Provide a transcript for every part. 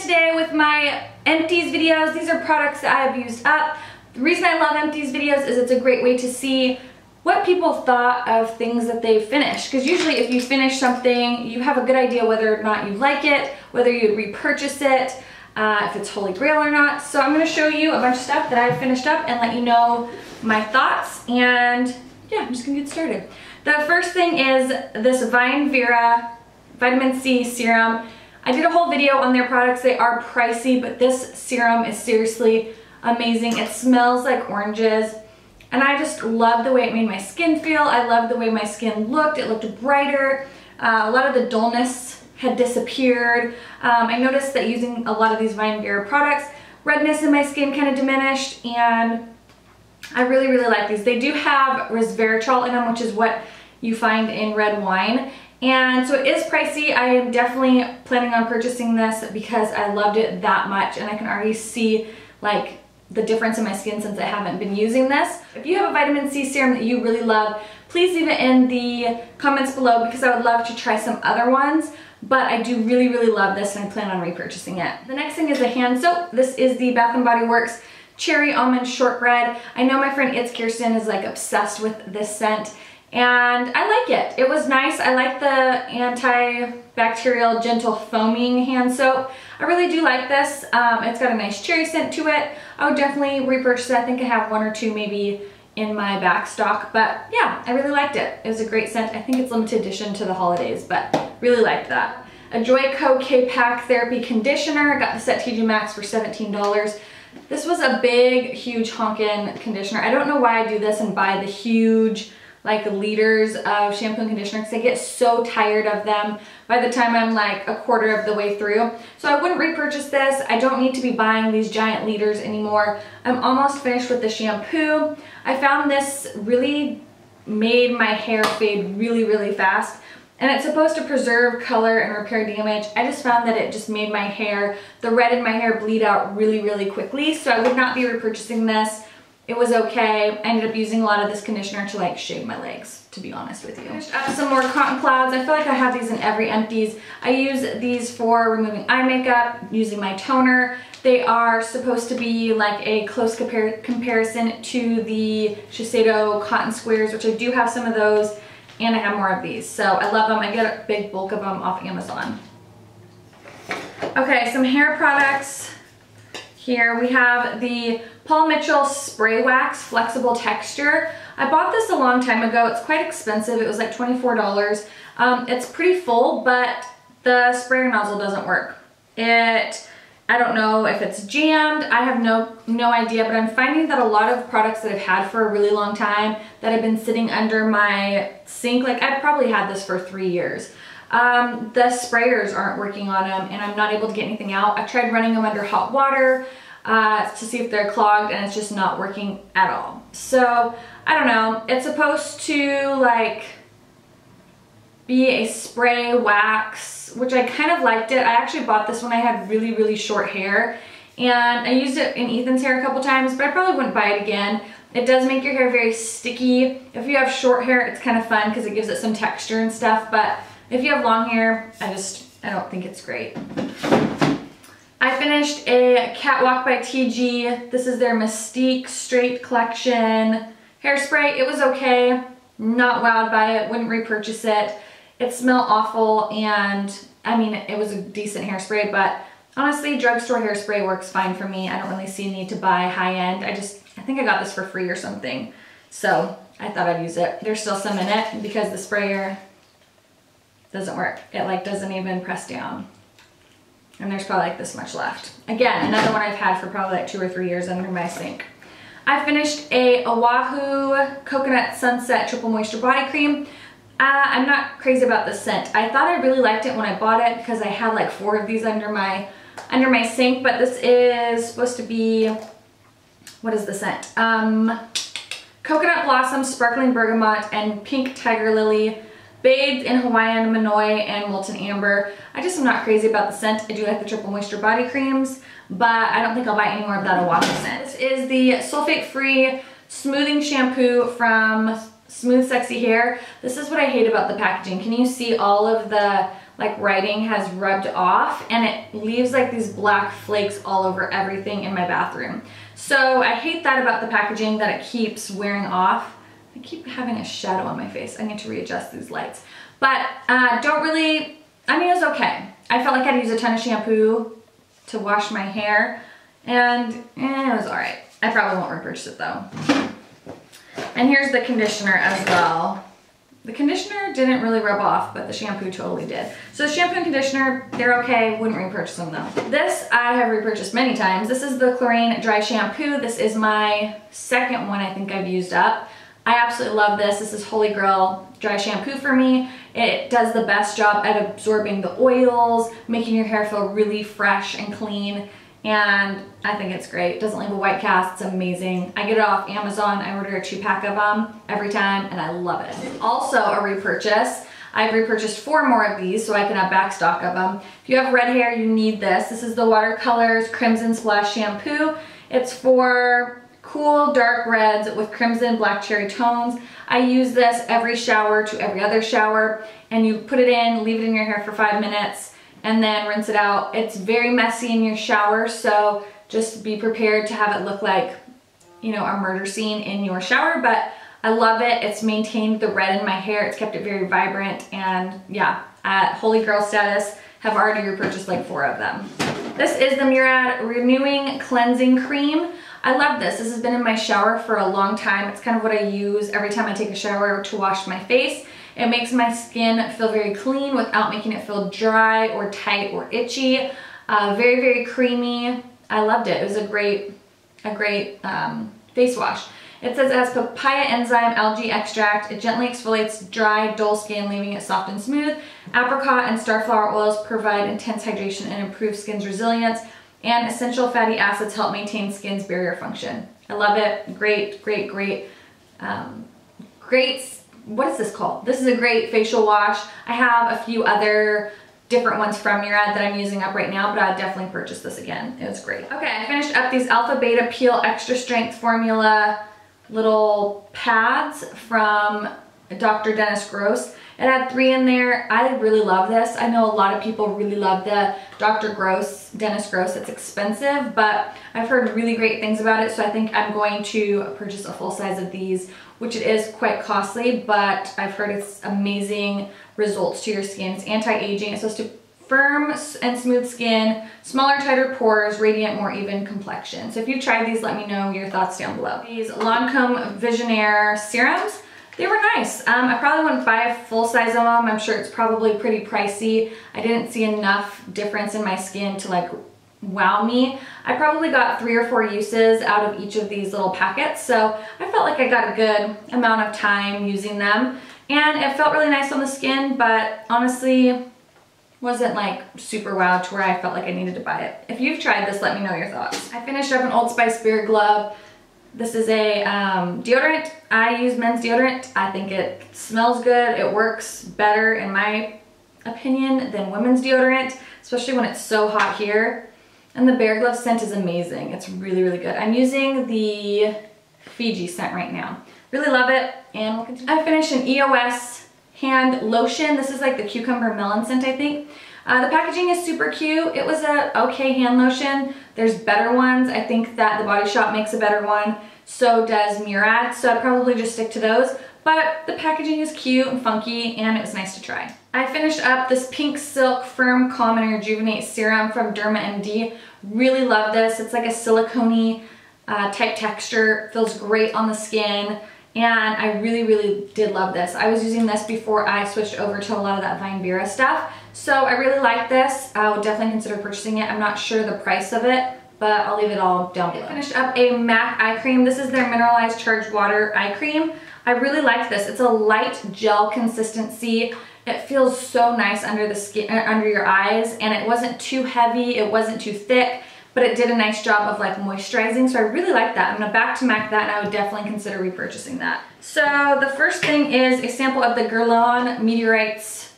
today with my Empties videos. These are products that I have used up. The reason I love Empties videos is it's a great way to see what people thought of things that they've finished. Because usually if you finish something, you have a good idea whether or not you like it, whether you'd repurchase it, if it's Holy Grail or not. So I'm going to show you a bunch of stuff that I've finished up and let you know my thoughts. And yeah, I'm just going to get started. The first thing is this Vine Vera Vitamin C Serum. I did a whole video on their products. They are pricey, but this serum is seriously amazing. It smells like oranges, and I just love the way it made my skin feel. I love the way my skin looked. It looked brighter. A lot of the dullness had disappeared. I noticed that using a lot of these Vine Vera products, redness in my skin kind of diminished, and I really, really like these. They do have resveratrol in them, which is what you find in red wine. And so it is pricey. I am definitely planning on purchasing this because I loved it that much, and I can already see like the difference in my skin since I haven't been using this. If you have a vitamin C serum that you really love, please leave it in the comments below because I would love to try some other ones. But I do really, really love this and I plan on repurchasing it. The next thing is a hand soap. This is the Bath & Body Works Cherry Almond Shortbread. I know my friend It's Kirsten is like obsessed with this scent, and I like it. It was nice. I like the antibacterial gentle foaming hand soap. I really do like this. It's got a nice cherry scent to it. I would definitely repurchase it. I think I have one or two maybe in my back stock, but yeah, I really liked it. It was a great scent. I think it's limited edition to the holidays, but really liked that. A Joico K-Pack Therapy Conditioner. I got this at TJ Maxx for $17. This was a big, huge honkin' conditioner. I don't know why I do this and buy the huge like liters of shampoo and conditioner because I get so tired of them by the time I'm like a quarter of the way through. So I wouldn't repurchase this. I don't need to be buying these giant liters anymore. I'm almost finished with the shampoo. I found this really made my hair fade really, really fast. And it's supposed to preserve color and repair damage. I just found that it just made my hair, the red in my hair, bleed out really, really quickly. So I would not be repurchasing this. It was okay. I ended up using a lot of this conditioner to like shave my legs, to be honest with you. Finished up some more cotton clouds. I feel like I have these in every Empties. I use these for removing eye makeup, using my toner. They are supposed to be like a close comparison to the Shiseido Cotton Squares, which I do have some of those, and I have more of these. So I love them. I get a big bulk of them off Amazon. Okay, some hair products. Here we have the Paul Mitchell Spray Wax Flexible Texture. I bought this a long time ago. It's quite expensive. It was like $24. It's pretty full, but the sprayer nozzle doesn't work. I don't know if it's jammed. I have no idea, but I'm finding that a lot of products that I've had for a really long time that have been sitting under my sink, like I've probably had this for 3 years. The sprayers aren't working on them and I'm not able to get anything out. I tried running them under hot water to see if they're clogged, and it's just not working at all. So I don't know. It's supposed to like be a spray wax, which I kind of liked it. I actually bought this when I had really, really short hair, and I used it in Ethan's hair a couple times, but I probably wouldn't buy it again. It does make your hair very sticky. If you have short hair, it's kind of fun because it gives it some texture and stuff, but if you have long hair, I don't think it's great. I finished a Catwalk by TG. This is their Mystique Straight Collection hairspray. It was okay. Not wowed by it. Wouldn't repurchase it. It smelled awful, and I mean, it was a decent hairspray, but honestly, drugstore hairspray works fine for me. I don't really see a need to buy high-end. I think I got this for free or something, so I thought I'd use it. There's still some in it because the sprayer doesn't work. It like doesn't even press down. And there's probably like this much left. Again, another one I've had for probably like 2 or 3 years under my sink. I finished a Oahu Coconut Sunset Triple Moisture Body Cream. I'm not crazy about the scent. I thought I really liked it when I bought it because I had like 4 of these under my sink, but this is supposed to be, what is the scent? Coconut Blossom, Sparkling Bergamot, and Pink Tiger Lily, bathed in Hawaiian Manoi and Molten Amber. I just am not crazy about the scent. I do like the Triple Moisture Body Creams, but I don't think I'll buy any more of that Oahu scent. This is the sulfate-free smoothing shampoo from smooth, sexy hair. This is what I hate about the packaging. Can you see all of the like writing has rubbed off, and it leaves like these black flakes all over everything in my bathroom. So I hate that about the packaging, that it keeps wearing off. I keep having a shadow on my face. I need to readjust these lights. But don't really, I mean, it was okay. I felt like I had to use a ton of shampoo to wash my hair, and it was all right. I probably won't repurchase it though. And here's the conditioner as well. The conditioner didn't really rub off, but the shampoo totally did. So the shampoo and conditioner, they're okay. Wouldn't repurchase them though. This I have repurchased many times. This is the Chlorine Dry Shampoo. This is my second one I think I've used up. I absolutely love this. This is Holy Grail dry shampoo for me. It does the best job at absorbing the oils, making your hair feel really fresh and clean. And I think it's great. It doesn't leave a white cast. It's amazing. I get it off Amazon. I order a 2-pack of them every time, and I love it. Also a repurchase. I've repurchased 4 more of these so I can have back stock of them. If you have red hair, you need this. This is the Watercolors Crimson Splash Shampoo. It's for cool dark reds with crimson black cherry tones. I use this every shower to every other shower, and you put it in, leave it in your hair for 5 minutes, and then rinse it out. It's very messy in your shower, so just be prepared to have it look like, you know, a murder scene in your shower, but I love it. It's maintained the red in my hair. It's kept it very vibrant, and yeah, at Holy Grail status, have already repurchased like 4 of them. This is the Murad Renewing Cleansing Cream. I love this. This has been in my shower for a long time. It's kind of what I use every time I take a shower to wash my face. It makes my skin feel very clean without making it feel dry or tight or itchy. Very, very creamy. I loved it. It was a great face wash. It says it has papaya enzyme algae extract. It gently exfoliates dry, dull skin, leaving it soft and smooth. Apricot and starflower oils provide intense hydration and improve skin's resilience. And essential fatty acids help maintain skin's barrier function. I love it. Great, great, great. What is this called? This is a great facial wash. I have a few other different ones from Murad that I'm using up right now, but I'd definitely purchase this again. It was great. Okay, I finished up these Alpha Beta Peel Extra Strength Formula little pads from Dr. Dennis Gross. It had 3 in there. I really love this. I know a lot of people really love the Dennis Gross. It's expensive, but I've heard really great things about it, so I think I'm going to purchase a full size of these, which it is quite costly, but I've heard it's amazing results to your skin. It's anti-aging. It's supposed to firm and smooth skin, smaller, tighter pores, radiant, more even complexion. So if you've tried these, let me know your thoughts down below. These Lancome Visionaire serums, they were nice. I probably wouldn't buy a full size of them. I'm sure it's probably pretty pricey. I didn't see enough difference in my skin to like wow me. I probably got 3 or 4 uses out of each of these little packets, so I felt like I got a good amount of time using them, and it felt really nice on the skin, but honestly wasn't like super wow to where I felt like I needed to buy it. If you've tried this, let me know your thoughts. I finished up an Old Spice Beard Glove. This is a deodorant. I use men's deodorant. I think it smells good. It works better, in my opinion, than women's deodorant, especially when it's so hot here. And the Bear Glove scent is amazing. It's really, really good. I'm using the Fiji scent right now. Really love it, and we'll continue. I finished an EOS Hand Lotion. This is like the cucumber melon scent, I think. The packaging is super cute. It was a okay hand lotion. There's better ones. I think that the Body Shop makes a better one. So does Murad. So I'd probably just stick to those. But the packaging is cute and funky, and it was nice to try. I finished up this Pink Silk Firm Calm and Rejuvenate Serum from DermaMD. Really love this. It's like a silicone-y type texture. Feels great on the skin. And I really, really did love this. I was using this before I switched over to a lot of that Vine Vera stuff. So I really like this. I would definitely consider purchasing it. I'm not sure the price of it, but I'll leave it all down below. I finished up a MAC eye cream. This is their Mineralized Charged Water eye cream. I really like this. It's a light gel consistency. It feels so nice under the skin, under your eyes, and it wasn't too heavy, it wasn't too thick, but it did a nice job of like moisturizing, so I really like that. I'm gonna back to MAC that, and I would definitely consider repurchasing that. So the first thing is a sample of the Guerlain Meteorites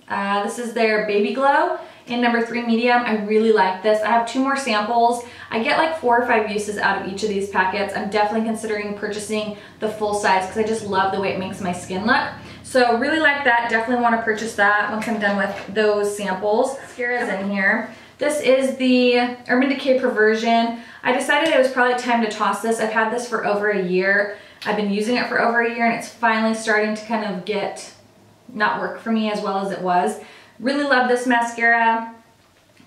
This is their Baby Glow in number 3 medium. I really like this. I have 2 more samples. I get like 4 or 5 uses out of each of these packets. I'm definitely considering purchasing the full size because I just love the way it makes my skin look. So really like that. Definitely want to purchase that once I'm done with those samples. Mascara's in here. This is the Urban Decay Perversion. I decided it was probably time to toss this. I've had this for over a year. I've been using it for over a year and it's finally starting to kind of not work for me as well as it was. Really love this mascara.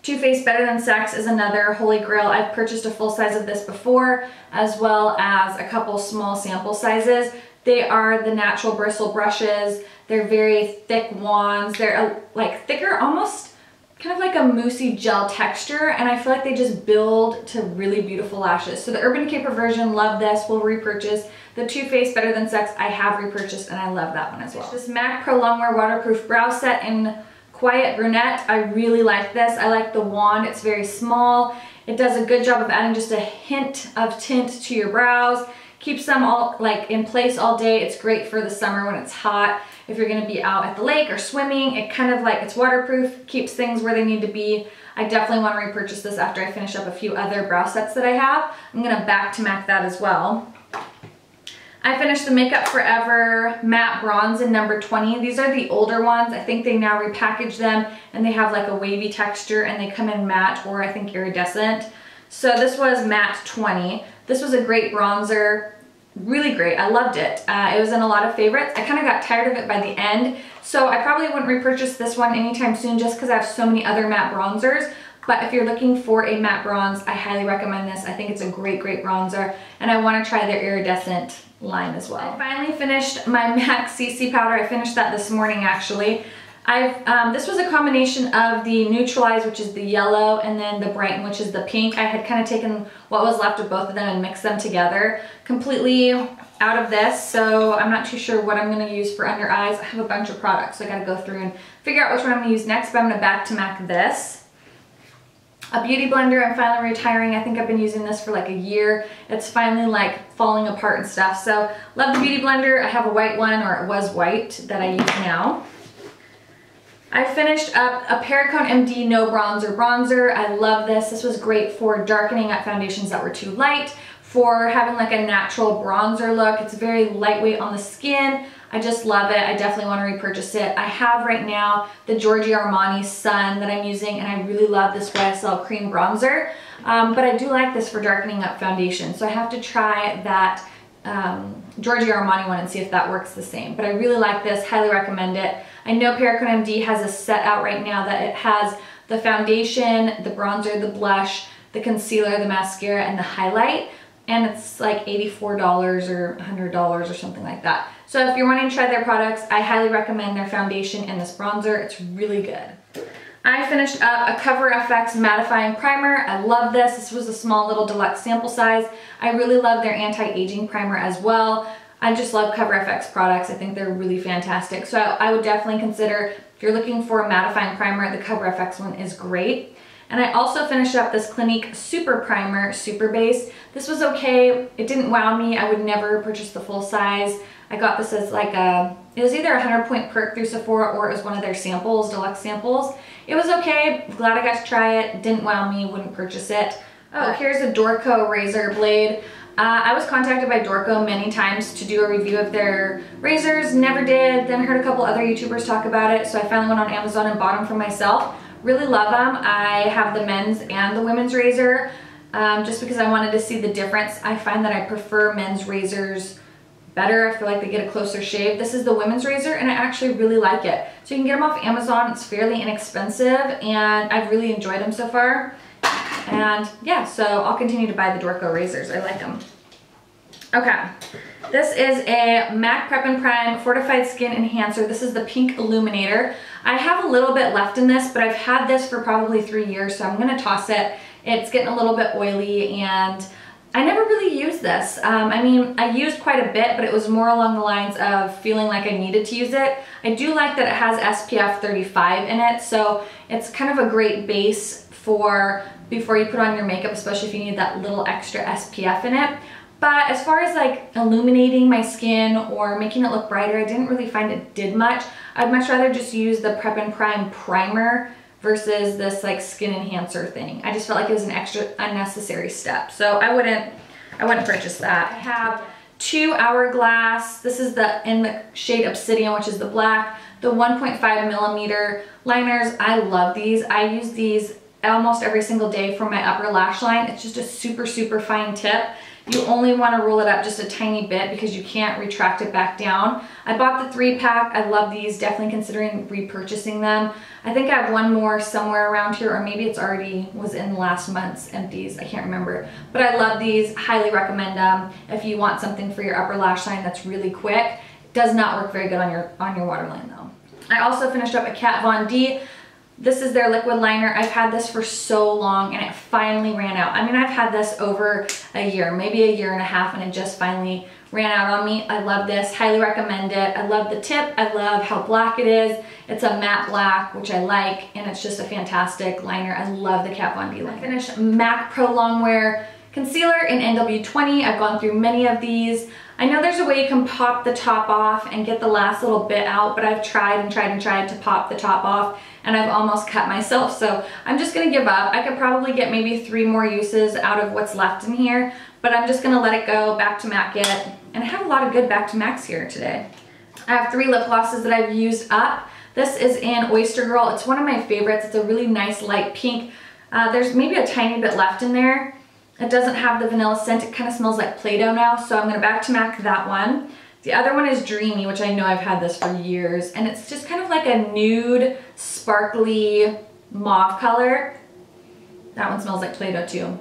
Too Faced Better Than Sex is another holy grail. I've purchased a full size of this before, as well as a couple small sample sizes. They are the natural bristle brushes. They're very thick wands. They're like thicker, almost kind of like a moussey gel texture, and I feel like they just build to really beautiful lashes. So the Urban Decay Perversion, love this, will repurchase. The Too Faced Better Than Sex, I have repurchased and I love that one as well. This MAC Pro Longwear Waterproof Brow Set in Quiet Brunette. I really like this. I like the wand. It's very small. It does a good job of adding just a hint of tint to your brows. Keeps them all like in place all day. It's great for the summer when it's hot. If you're gonna be out at the lake or swimming, it kind of like, it's waterproof, keeps things where they need to be. I definitely want to repurchase this after I finish up a few other brow sets that I have. I'm gonna back to MAC that as well. I finished the Makeup Forever Matte Bronze in number 20. These are the older ones. I think they now repackage them and they have like a wavy texture and they come in matte or I think iridescent. So this was matte 20. This was a great bronzer, really great. I loved it. It was in a lot of favorites. I kind of got tired of it by the end, so I probably wouldn't repurchase this one anytime soon just because I have so many other matte bronzers. But if you're looking for a matte bronze, I highly recommend this. I think it's a great, great bronzer, and I want to try their iridescent line as well. I finally finished my MAC CC powder. I finished that this morning actually. This was a combination of the Neutralize, which is the yellow, and then the Brighten, which is the pink. I had kind of taken what was left of both of them and mixed them together. Completely out of this, so I'm not too sure what I'm going to use for under eyes. I have a bunch of products, so I got to go through and figure out which one I'm going to use next, but I'm going to back to MAC this. A beauty blender I'm finally retiring. I think I've been using this for like a year. It's finally like falling apart and stuff. So love the beauty blender. I have a white one, or it was white, that I use now. I finished up a Perricone MD No Bronzer. I love this. This was great for darkening up foundations that were too light, for having like a natural bronzer look. It's very lightweight on the skin. I just love it. I definitely want to repurchase it. I have right now the Giorgio Armani Sun that I'm using, and I really love this YSL Cream Bronzer. But I do like this for darkening up foundation, so I have to try that Giorgio Armani one and see if that works the same. But I really like this, highly recommend it. I know Perricone MD has a set out right now that it has the foundation, the bronzer, the blush, the concealer, the mascara, and the highlight. And it's like $84 or $100 or something like that. So if you're wanting to try their products, I highly recommend their foundation and this bronzer. It's really good. I finished up a Cover FX Mattifying Primer. I love this. This was a small little deluxe sample size. I really love their anti-aging primer as well. I just love Cover FX products. I think they're really fantastic. So I would definitely consider, if you're looking for a mattifying primer, the Cover FX one is great. And I also finished up this Clinique Super Primer Super Base. This was okay. It didn't wow me. I would never purchase the full size. I got this as like it was either a 100-point perk through Sephora or it was one of their samples, deluxe samples. It was okay. Glad I got to try it. Didn't wow me. Wouldn't purchase it. Oh, here's a Dorco razor blade. I was contacted by Dorco many times to do a review of their razors. Never did. Then heard a couple other YouTubers talk about it. So I finally went on Amazon and bought them for myself. Really love them. I have the men's and the women's razor just because I wanted to see the difference. I find that I prefer men's razors better. I feel like they get a closer shave. This is the women's razor and I actually really like it. So you can get them off Amazon. It's fairly inexpensive and I've really enjoyed them so far. And yeah, so I'll continue to buy the Dorco razors. I like them. Okay, this is a MAC Prep and Prime Fortified Skin Enhancer. This is the Pink Illuminator. I have a little bit left in this, but I've had this for probably 3 years, so I'm gonna toss it. It's getting a little bit oily and I never really used this. I mean, I used quite a bit, but it was more along the lines of feeling like I needed to use it. I do like that it has SPF 35 in it, so it's kind of a great base for before you put on your makeup, especially if you need that little extra SPF in it. But as far as like illuminating my skin or making it look brighter, I didn't really find it did much. I'd much rather just use the Prep and Prime primer versus this like skin enhancer thing. I just felt like it was an extra unnecessary step. So I wouldn't purchase that. I have 2 Hourglass. This is in the shade Obsidian, which is the black. The 1.5 millimeter liners. I love these. I use these almost every single day for my upper lash line. It's just a super, super fine tip. You only want to roll it up just a tiny bit because you can't retract it back down. I bought the 3-pack. I love these. Definitely considering repurchasing them. I think I have one more somewhere around here, or maybe it's already was in last month's Empties. I can't remember. But I love these. Highly recommend them if you want something for your upper lash line that's really quick. It does not work very good on your waterline though. I also finished up a Kat Von D. This is their liquid liner. I've had this for so long and it finally ran out. I mean, I've had this over a year, maybe a year and a half, and it just finally ran out on me. I love this, highly recommend it. I love the tip, I love how black it is. It's a matte black, which I like, and it's just a fantastic liner. I love the Kat Von D liner. I finished MAC Pro Longwear Concealer in NW20. I've gone through many of these. I know there's a way you can pop the top off and get the last little bit out, but I've tried and tried and tried to pop the top off and I've almost cut myself, so I'm just gonna give up. I could probably get maybe 3 more uses out of what's left in here, but I'm just gonna let it go, back to MAC it, and I have a lot of good back to MACs here today. I have 3 lip glosses that I've used up. This is in Oyster Girl. It's one of my favorites. It's a really nice light pink. There's maybe a tiny bit left in there. It doesn't have the vanilla scent. It kind of smells like Play-Doh now, so I'm gonna back to MAC that one. The other one is Dreamy, which I know I've had this for years, and it's just kind of like a nude, sparkly mauve color. That one smells like Play-Doh too.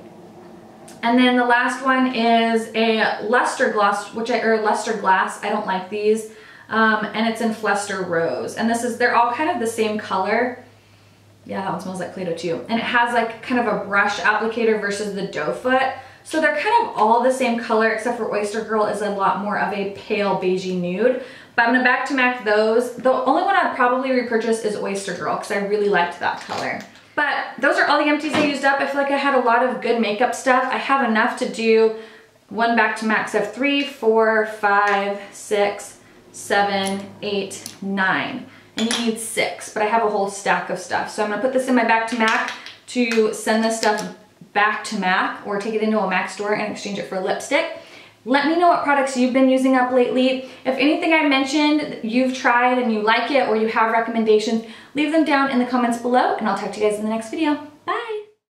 And then the last one is a Luster Gloss, Luster Glass. I don't like these, and it's in Fluster Rose. And they're all kind of the same color. Yeah, that one smells like Play-Doh too. And it has like kind of a brush applicator versus the doe foot. So they're kind of all the same color, except for Oyster Girl is a lot more of a pale beigey nude. But I'm gonna back to MAC those. The only one I'd probably repurchase is Oyster Girl because I really liked that color. But those are all the empties I used up. I feel like I had a lot of good makeup stuff. I have enough to do one back to MAC. So I have 3, 4, 5, 6, 7, 8, 9. And you need 6, but I have a whole stack of stuff. So I'm gonna put this in my back to MAC to send this stuff back to MAC or take it into a MAC store and exchange it for lipstick. Let me know what products you've been using up lately. If anything I mentioned you've tried and you like it or you have recommendations, leave them down in the comments below and I'll talk to you guys in the next video.